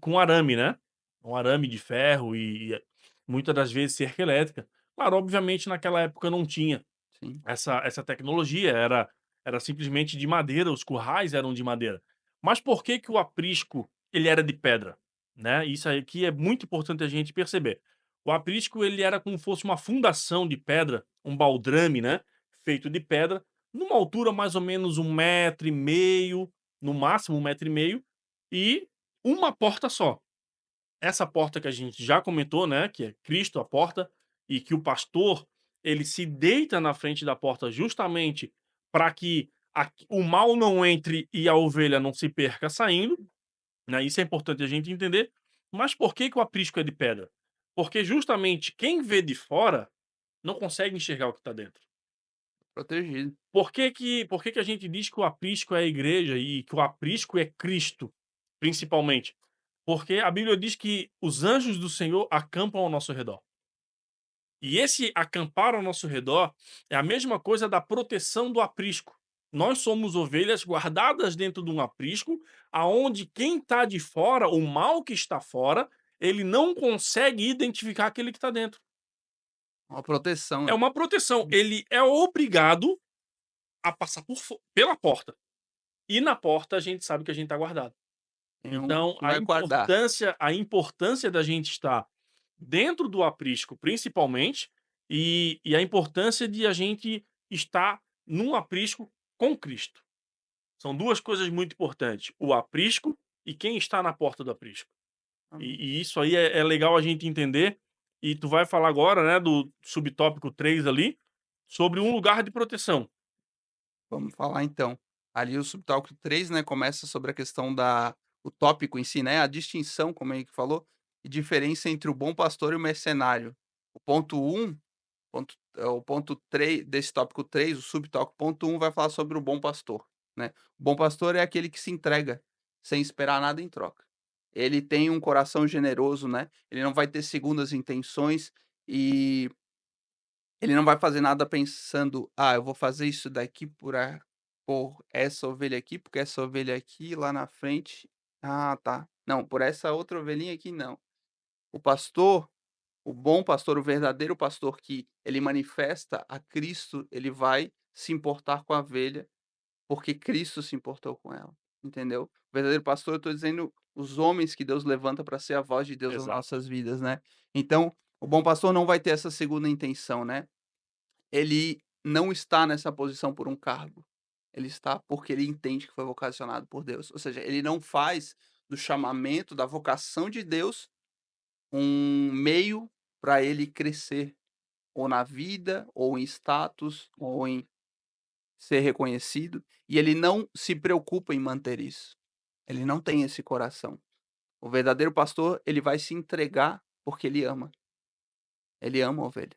com arame, né, um arame de ferro e muitas das vezes cerca elétrica. Claro, obviamente naquela época não tinha Sim, essa tecnologia, era simplesmente de madeira, os currais eram de madeira. Mas por que que o aprisco ele era de pedra, né? Isso aqui é muito importante a gente perceber. O aprisco ele era como fosse uma fundação de pedra, um baldrame, né, feito de pedra, numa altura mais ou menos 1,5 m, no máximo 1,5 m, e uma porta só. Essa porta que a gente já comentou, né, que é Cristo a porta, e que o pastor, ele se deita na frente da porta justamente para que o mal não entre e a ovelha não se perca saindo, né, isso é importante a gente entender. Mas por que que o aprisco é de pedra? Porque justamente quem vê de fora não consegue enxergar o que está dentro. protegido. Por que que a gente diz que o aprisco é a igreja e que o aprisco é Cristo, principalmente? Porque a Bíblia diz que os anjos do Senhor acampam ao nosso redor. E esse acampar ao nosso redor é a mesma coisa da proteção do aprisco. Nós somos ovelhas guardadas dentro de um aprisco, aonde quem está de fora, o mal que está fora, ele não consegue identificar aquele que está dentro. Uma proteção, É né. uma proteção. Ele é obrigado a passar pela porta. E na porta a gente sabe que a gente está guardado. Tem um Então que vai guardar. a importância da gente estar dentro do aprisco, principalmente, e a importância de a gente estar num aprisco com Cristo. São 2 coisas muito importantes: o aprisco e quem está na porta do aprisco. Amém. E isso aí é legal a gente entender, e tu vai falar agora, né, do subtópico 3 ali, sobre um lugar de proteção. Vamos falar então. Ali o subtópico 3, né, começa sobre a questão da o tópico em si, né, a distinção, como o Henrique falou, e diferença entre o bom pastor e o mercenário. O ponto um, o ponto 3 desse tópico 3, o subtópico ponto um vai falar sobre o bom pastor, né. O bom pastor é aquele que se entrega, sem esperar nada em troca. Ele tem um coração generoso, né, ele não vai ter segundas intenções e Ele não vai fazer nada pensando: "Ah, eu vou fazer isso daqui por essa ovelha aqui, porque essa ovelha aqui lá na frente, ah, tá. Não, por essa outra ovelhinha aqui não". O pastor, o bom pastor, o verdadeiro pastor que ele manifesta a Cristo, ele vai se importar com a ovelha, porque Cristo se importou com ela, entendeu? O verdadeiro pastor, eu estou dizendo os homens que Deus levanta para ser a voz de Deus nas Exato. nossas vidas, né. Então, o bom pastor não vai ter essa segunda intenção, né. Ele não está nessa posição por um cargo, ele está porque ele entende que foi vocacionado por Deus, ou seja, ele não faz do chamamento, da vocação de Deus, um meio para ele crescer, ou na vida, ou em status, ou em ser reconhecido, e ele não se preocupa em manter isso. Ele não tem esse coração. O verdadeiro pastor, ele vai se entregar porque ele ama a ovelha.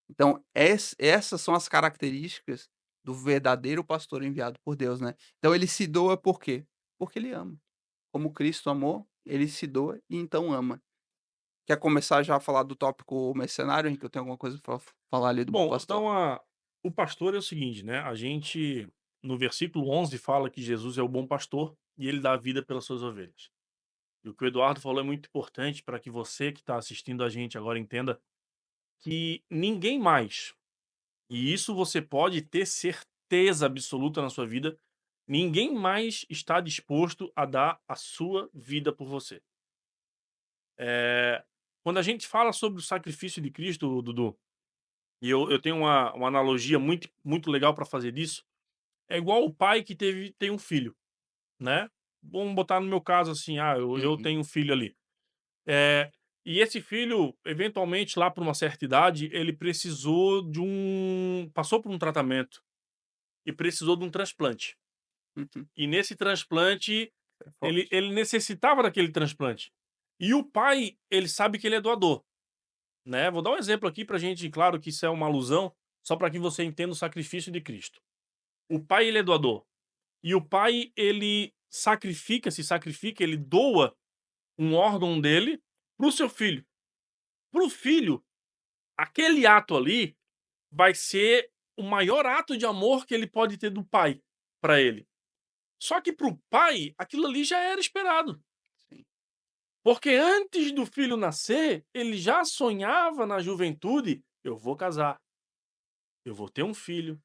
Então, essas são as características do verdadeiro pastor enviado por Deus, né. Então ele se doa por quê? Porque ele ama. Como Cristo amou, ele se doa e então ama. Quer começar já a falar do tópico mercenário, Henrique? Eu tenho alguma coisa pra falar ali do bom Bom, pastor. então o pastor é o seguinte, né, a gente no versículo 11 fala que Jesus é o bom pastor e ele dá a vida pelas suas ovelhas. E o que o Eduardo falou é muito importante para que você que está assistindo a gente agora entenda que ninguém mais, e isso você pode ter certeza absoluta na sua vida, ninguém mais está disposto a dar a sua vida por você. Quando a gente fala sobre o sacrifício de Cristo, Dudu, e eu tenho uma analogia muito legal para fazer disso, é igual o pai que tem um filho, né. Vamos botar no meu caso assim, eu Uhum, tenho um filho ali. Eh, e esse filho, eventualmente, lá por uma certa idade, ele precisou passou por um tratamento e precisou de um transplante. uhum. E nesse transplante, É forte. ele necessitava daquele transplante. E o pai, ele sabe que ele é doador, né. Vou dar um exemplo aqui pra gente, claro que isso é uma alusão, só para que você entenda o sacrifício de Cristo. O pai, ele é doador, e o pai, ele se sacrifica, ele doa um órgão dele para o seu filho. Para o filho, aquele ato ali vai ser o maior ato de amor que ele pode ter do pai para ele. Só que para o pai, aquilo ali já era esperado. Sim, Porque antes do filho nascer, ele já sonhava na juventude: eu vou casar, eu vou ter um filho,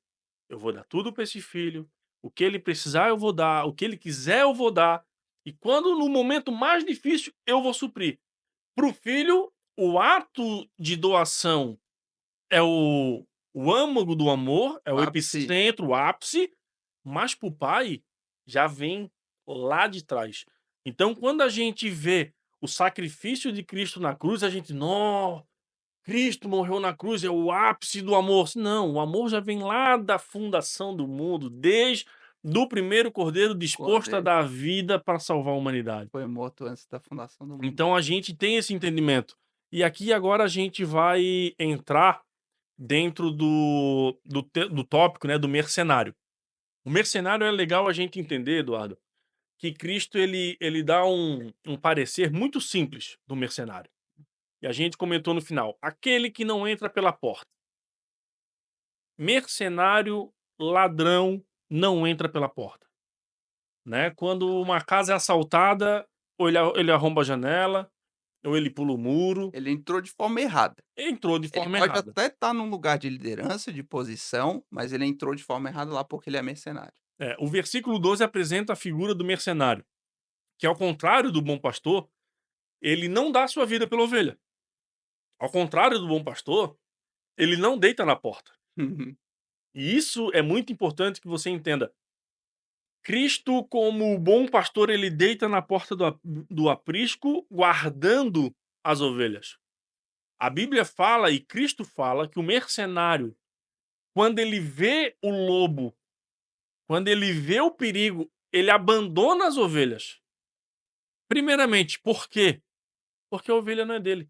eu vou dar tudo para esse filho, o que ele precisar eu vou dar, o que ele quiser eu vou dar, e quando no momento mais difícil eu vou suprir. Para o filho, o ato de doação é o âmago do amor, é o o ápice. epicentro, o ápice, mas para o pai já vem lá de trás. Então, quando a gente vê o sacrifício de Cristo na cruz, a gente: "Nó, Cristo morreu na cruz, é o ápice do amor". Não, o amor já vem lá da fundação do mundo, desde do primeiro cordeiro disposto a Cordeiro dar vida para salvar a humanidade. foi morto antes da fundação do mundo. Então a gente tem esse entendimento. E aqui agora a gente vai entrar dentro do tópico, né, do mercenário. O mercenário é legal a gente entender, Eduardo, que Cristo ele dá um parecer muito simples do mercenário. E a gente comentou no final: aquele que não entra pela porta. Mercenário, ladrão, não entra pela porta, né. Quando uma casa é assaltada, ou ele arromba a janela, ou ele pula o muro, Ele entrou de forma errada. entrou de Ele forma pode errada. até estar num lugar de liderança, de posição, mas ele entrou de forma errada lá porque ele é mercenário. O versículo 12 apresenta a figura do mercenário, que ao contrário do bom pastor, ele não dá sua vida pela ovelha. Ao contrário do bom pastor, ele não deita na porta. E isso é muito importante que você entenda. Cristo, como o bom pastor, ele deita na porta do aprisco, guardando as ovelhas. A Bíblia fala e Cristo fala que o mercenário, quando ele vê o lobo, quando ele vê o perigo, ele abandona as ovelhas. Primeiramente, por quê? Porque a ovelha não é dele.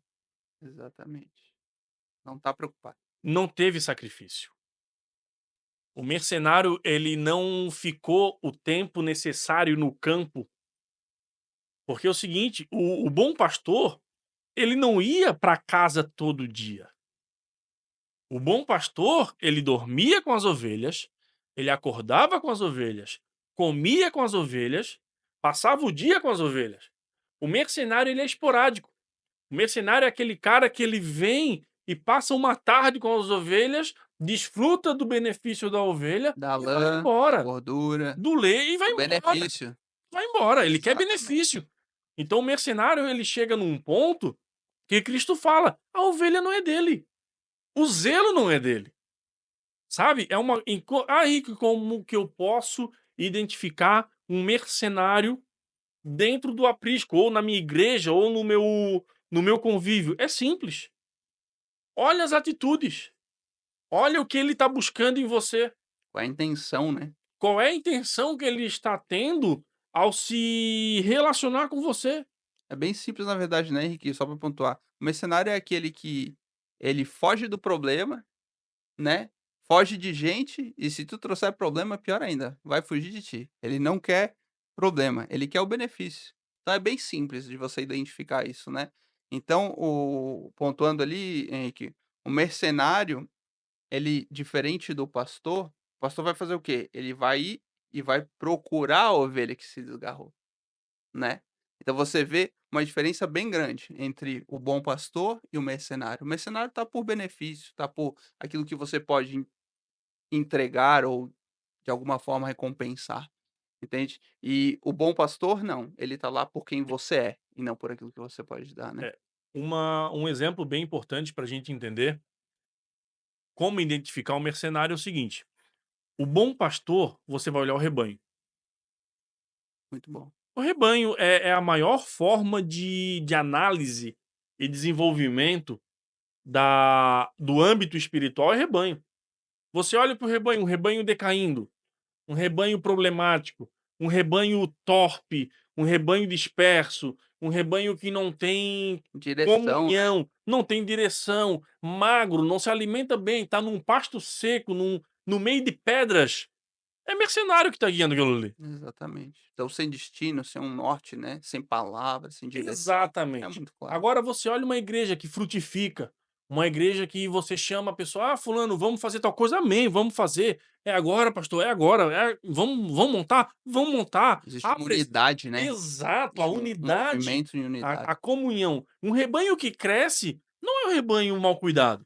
Exatamente. Não está preocupado. Não teve sacrifício. O mercenário, ele não ficou o tempo necessário no campo, porque é o seguinte, o bom pastor, ele não ia para casa todo dia. O bom pastor, ele dormia com as ovelhas, ele acordava com as ovelhas, comia com as ovelhas, passava o dia com as ovelhas. O mercenário, ele é esporádico. O mercenário é aquele cara que ele vem e passa uma tarde com as ovelhas, desfruta do benefício da ovelha Da e vai lã, da embora. gordura, Do lei e vai do embora. benefício. Vai embora, ele quer Exatamente. benefício. Então o mercenário, ele chega num ponto que Cristo fala: a ovelha não é dele, o zelo não é dele. Sabe, é uma aí que como que eu posso identificar um mercenário dentro do aprisco, ou na minha igreja, ou no meu convívio? É simples, olha as atitudes, olha o que ele está buscando em você, Com a intenção, né. qual é a intenção que ele está tendo ao se relacionar com você. É bem simples na verdade, né, Henrique, só pra pontuar. O mercenário é aquele que ele foge do problema, né, foge de gente e se tu trouxer problema, pior ainda, vai fugir de ti. Ele não quer problema, ele quer o benefício. Então é bem simples de você identificar isso, né. Então o pontuando ali, Henrique, o mercenário, ele diferente do pastor, o pastor vai fazer o quê? Ele vai ir e vai procurar a ovelha que se desgarrou. Né. Então você vê uma diferença bem grande entre o bom pastor e o mercenário. O mercenário está por benefício, está por aquilo que você pode entregar ou de alguma forma recompensar, entende. E o bom pastor não, ele está lá por quem você é, e não por aquilo que você pode dar, né. É, um exemplo bem importante para a gente entender como identificar um mercenário é o seguinte: o bom pastor, você vai olhar o rebanho. Muito bom. O rebanho é a maior forma de análise e desenvolvimento do âmbito espiritual é rebanho. Você olha para o rebanho, um rebanho decaindo, um rebanho problemático, um rebanho torpe, um rebanho disperso, um rebanho que não tem Direção, né. comunhão, não tem direção, magro, não se alimenta bem, está num pasto seco, no meio de pedras. É mercenário que está guiando aquilo ali. Exatamente. Então sem destino, sem um norte, né, sem palavra, sem direção, é Exatamente. muito claro. Agora você olha uma igreja que frutifica, uma igreja que você chama a pessoa: "Ah, fulano, vamos fazer tal coisa", "Amém, vamos fazer". "É agora pastor, é agora, vamos montar?", "Vamos montar". Existe Ah, uma unidade, né, exato, a existe um unidade, movimento de unidade. a comunhão. Um rebanho que cresce não é um rebanho mal cuidado.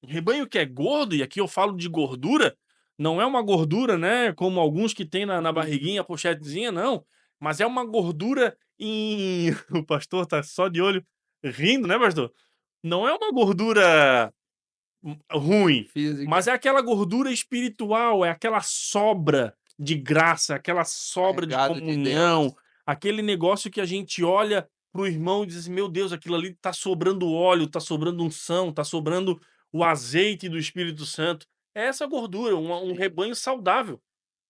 Um rebanho que é gordo, e aqui eu falo de gordura, não é uma gordura, né, como alguns que tem na Uhum. barriguinha, a pochetezinha, não, mas é uma gordura em o pastor tá só de olho rindo, né, pastor? Não é uma gordura ruim, Física, mas é aquela gordura espiritual, é aquela sobra de graça, aquela sobra de carregado de Deus. comunhão, aquele negócio que a gente olha pro irmão e diz assim: "Meu Deus, aquilo ali tá sobrando óleo, tá sobrando unção, tá sobrando o azeite do Espírito Santo". É essa gordura, um Sim. rebanho saudável,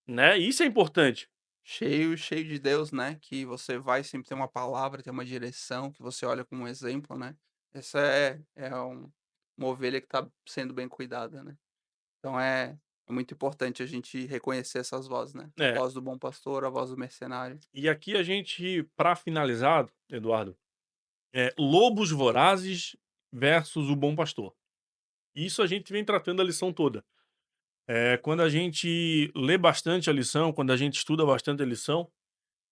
né, isso é importante. Cheio de Deus, né, que você vai sempre ter uma palavra, ter uma direção, que você olha como um exemplo, né. Essa uma ovelha que está sendo bem cuidada, né. Então é muito importante a gente reconhecer essas vozes, né. A É, voz do bom pastor, a voz do mercenário. e aqui a gente, para finalizar, Eduardo, lobos vorazes versus o bom pastor. Isso a gente vem tratando a lição toda. Quando a gente lê bastante a lição, quando a gente estuda bastante a lição,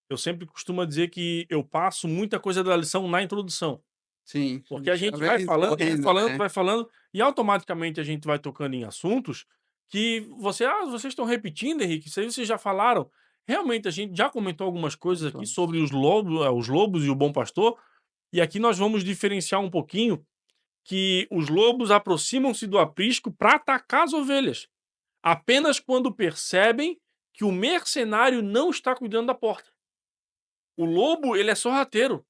eu sempre costumo dizer que eu passo muita coisa da lição na introdução, Sim, porque a já gente vai vem falando, vai escorrendo, falando, né. vai falando, e automaticamente a gente vai tocando em assuntos que vocês estão repetindo, Henrique, isso aí vocês já falaram. Realmente a gente já comentou algumas coisas aqui Pontuamos. sobre os lobos e o bom pastor, e aqui nós vamos diferenciar um pouquinho que os lobos aproximam-se do aprisco para atacar as ovelhas, apenas quando percebem que o mercenário não está cuidando da porta. O lobo, ele é sorrateiro.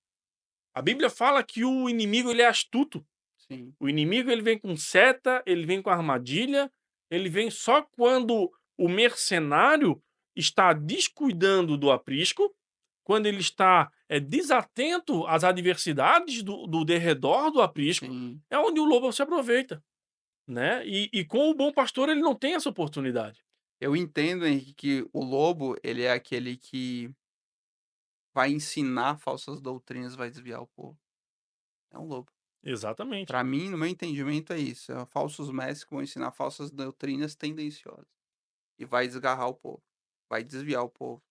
A Bíblia fala que o inimigo, ele é astuto. Sim, O inimigo, ele vem com seta, ele vem com armadilha, ele vem só quando o mercenário está descuidando do aprisco, quando ele está desatento às adversidades do derredor do aprisco, sim. é onde o lobo se aproveita, né? E com o bom pastor, ele não tem essa oportunidade. Eu entendo, Henrique, que o lobo, ele é aquele que vai ensinar falsas doutrinas, vai desviar o povo. É um lobo. Exatamente. Para mim, no meu entendimento, é isso, falsos mestres que vão ensinar falsas doutrinas tendenciosas, e vai desgarrar o povo, vai desviar o povo,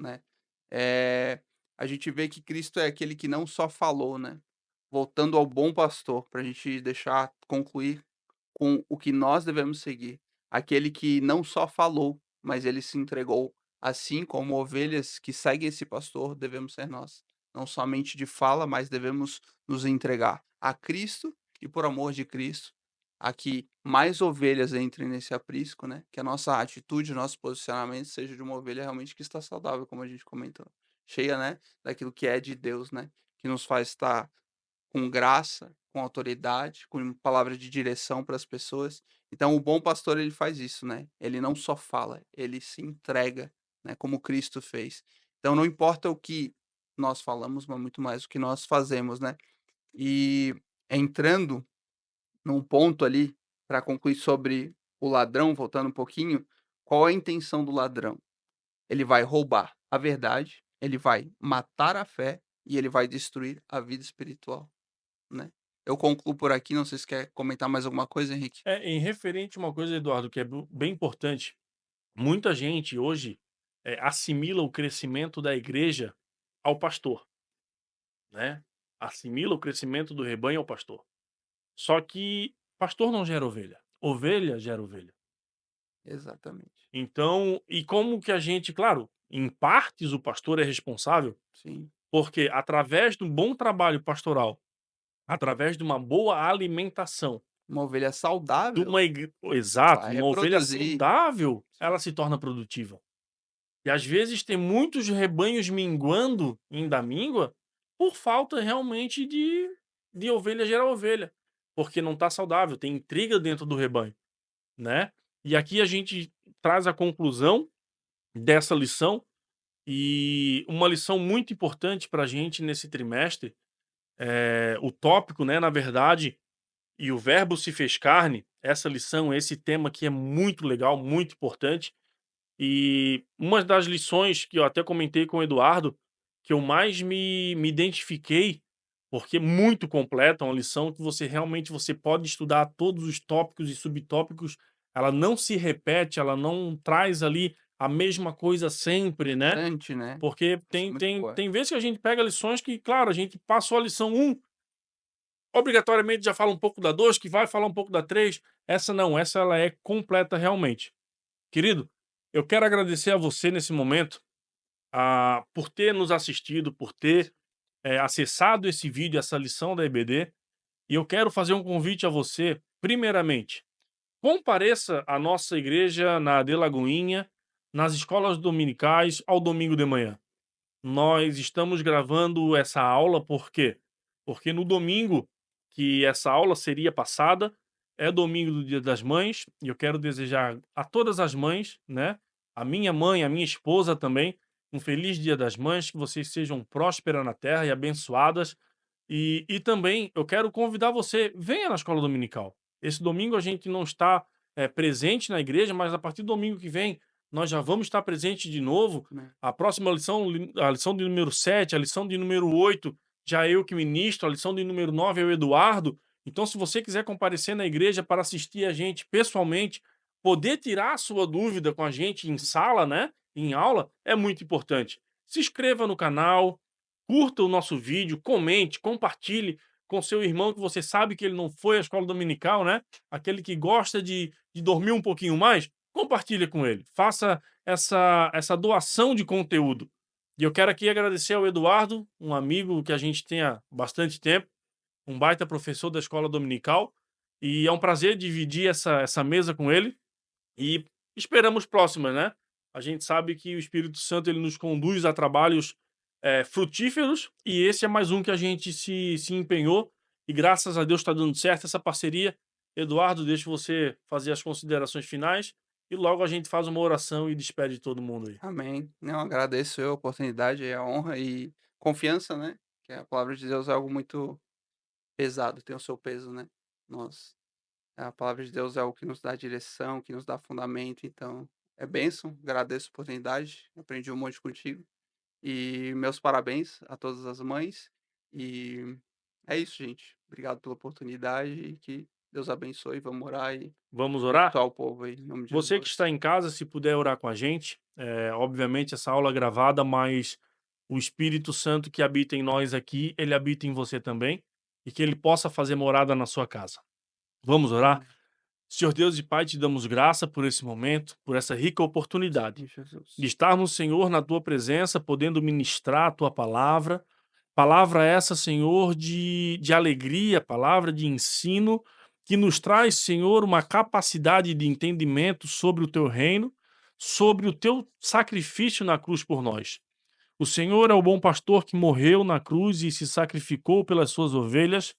né. Eh, a gente vê que Cristo é aquele que não só falou, né. Voltando ao bom pastor, para a gente deixar concluir com o que nós devemos seguir. Aquele que não só falou, mas ele se entregou. Assim como ovelhas que seguem esse pastor, devemos ser nós. Não somente de fala, mas devemos nos entregar a Cristo e por amor de Cristo, a que mais ovelhas entrem nesse aprisco, né? Que a nossa atitude, nosso posicionamento seja de uma ovelha realmente que está saudável, como a gente comentou. Cheia, né? Daquilo que é de Deus, né? Que nos faz estar com graça, com autoridade, com palavra de direção para as pessoas. Então o bom pastor ele faz isso, né, ele não só fala, ele se entrega, né, como Cristo fez. Então não importa o que nós falamos, mas muito mais o que nós fazemos, né. E entrando num ponto ali, para concluir sobre o ladrão, voltando um pouquinho, qual é a intenção do ladrão? Ele vai roubar a verdade, ele vai matar a fé e ele vai destruir a vida espiritual. Né. Eu concluo por aqui, não sei se quer comentar mais alguma coisa, Henrique? Em referente a uma coisa, Eduardo, que é bem importante, muita gente hoje assimila o crescimento da igreja ao pastor, né? Assimila o crescimento do rebanho ao pastor. Só que pastor não gera ovelha, ovelha gera ovelha. Exatamente. Então, e como que a gente, claro, em partes o pastor é responsável, Sim. porque através de um bom trabalho pastoral, através de uma boa alimentação, Uma ovelha de saudável uma exato, vai uma ovelha reproduzir. saudável, ela Sim. se torna produtiva. E às vezes tem muitos rebanhos minguando em da míngua, por falta realmente de ovelha gerar ovelha, porque não está saudável, tem intriga dentro do rebanho, né. E aqui a gente traz a conclusão dessa lição, e uma lição muito importante para a gente nesse trimestre, o tópico, né, na verdade, e o verbo se fez carne, essa lição, esse tema aqui é muito legal, muito importante, e uma das lições que eu até comentei com o Eduardo, que eu mais me identifiquei, porque é muito completa, uma lição que você realmente você pode estudar todos os tópicos e subtópicos, ela não se repete, ela não traz ali a mesma coisa sempre, né, Constante, né. porque Isso é tem muito tem boa. tem vezes que a gente pega lições que, claro, a gente passou a lição um, obrigatoriamente já fala um pouco da 2, que vai falar um pouco da 3. Essa não, essa ela é completa realmente. Querido, eu quero agradecer a você nesse momento, por ter nos assistido, por ter, acessado esse vídeo, essa lição da EBD, e eu quero fazer um convite a você, primeiramente, compareça à nossa igreja na De Lagoinha, nas escolas dominicais, ao domingo de manhã. Nós estamos gravando essa aula, por quê? Porque no domingo que essa aula seria passada, é domingo do Dia das Mães, e eu quero desejar a todas as mães, né, a minha mãe, a minha esposa também, um feliz Dia das Mães, que vocês sejam prósperas na terra e abençoadas. E também eu quero convidar você, venha na escola dominical. Esse domingo a gente não está, presente na igreja, mas a partir do domingo que vem, nós já vamos estar presente de novo. Né. A próxima lição, a lição de número 7, a lição de número 8, já eu que ministro, a lição de número 9 é o Eduardo. Então, se você quiser comparecer na igreja para assistir a gente pessoalmente, poder tirar a sua dúvida com a gente em sala, né, em aula, é muito importante. Se inscreva no canal, curta o nosso vídeo, comente, compartilhe com seu irmão que você sabe que ele não foi à escola dominical, né? Aquele que gosta de dormir um pouquinho mais, compartilhe com ele. Faça essa doação de conteúdo. E eu quero aqui agradecer ao Eduardo, um amigo que a gente tem há bastante tempo, um baita professor da escola dominical, e é um prazer dividir essa mesa com ele, e esperamos próximas, né? A gente sabe que o Espírito Santo ele nos conduz a trabalhos frutíferos, e esse é mais um que a gente se empenhou, e graças a Deus está dando certo essa parceria. Eduardo, deixa você fazer as considerações finais, e logo a gente faz uma oração e despede todo mundo aí. Amém. Não, agradeço eu a oportunidade e a honra e confiança, né, que a palavra de Deus é algo muito pesado, tem o seu peso, né. Nós A palavra de Deus é o que nos dá direção, que nos dá fundamento, então é bênção, agradeço a oportunidade, aprendi um monte contigo. E meus parabéns a todas as mães, e É isso, gente. Obrigado pela oportunidade e que Deus abençoe. Vamos orar e Vamos orar? abençoar o povo aí, em nome de Você que está Jesus. em casa, se puder orar com a gente, obviamente essa aula é gravada, mas o Espírito Santo que habita em nós aqui, ele habita em você também, e que ele possa fazer morada na sua casa. Vamos orar? Amém. Senhor Deus e Pai, te damos graça por esse momento, por essa rica oportunidade Sim, de Jesus. estarmos, Senhor, na tua presença, podendo ministrar a tua palavra. Palavra essa, Senhor, de alegria, palavra de ensino, que nos traz, Senhor, uma capacidade de entendimento sobre o teu reino, sobre o teu sacrifício na cruz por nós. O Senhor é o bom pastor que morreu na cruz e se sacrificou pelas suas ovelhas,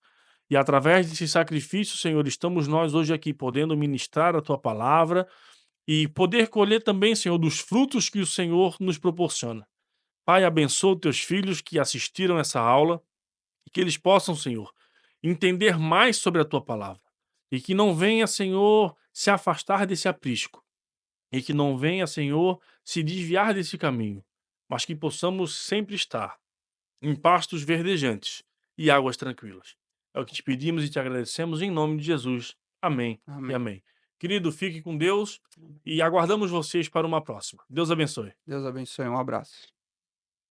e através desse sacrifício, Senhor, estamos nós hoje aqui podendo ministrar a tua palavra e poder colher também, Senhor, dos frutos que o Senhor nos proporciona. Pai, abençoa os teus filhos que assistiram essa aula e que eles possam, Senhor, entender mais sobre a tua palavra e que não venha, Senhor, se afastar desse aprisco e que não venha, Senhor, se desviar desse caminho, mas que possamos sempre estar em pastos verdejantes e águas tranquilas. É o que te pedimos e te agradecemos em nome de Jesus. Amém e Amém. amém. Querido, fique com Deus Amém. e aguardamos vocês para uma próxima. Deus abençoe. Deus abençoe. Um abraço.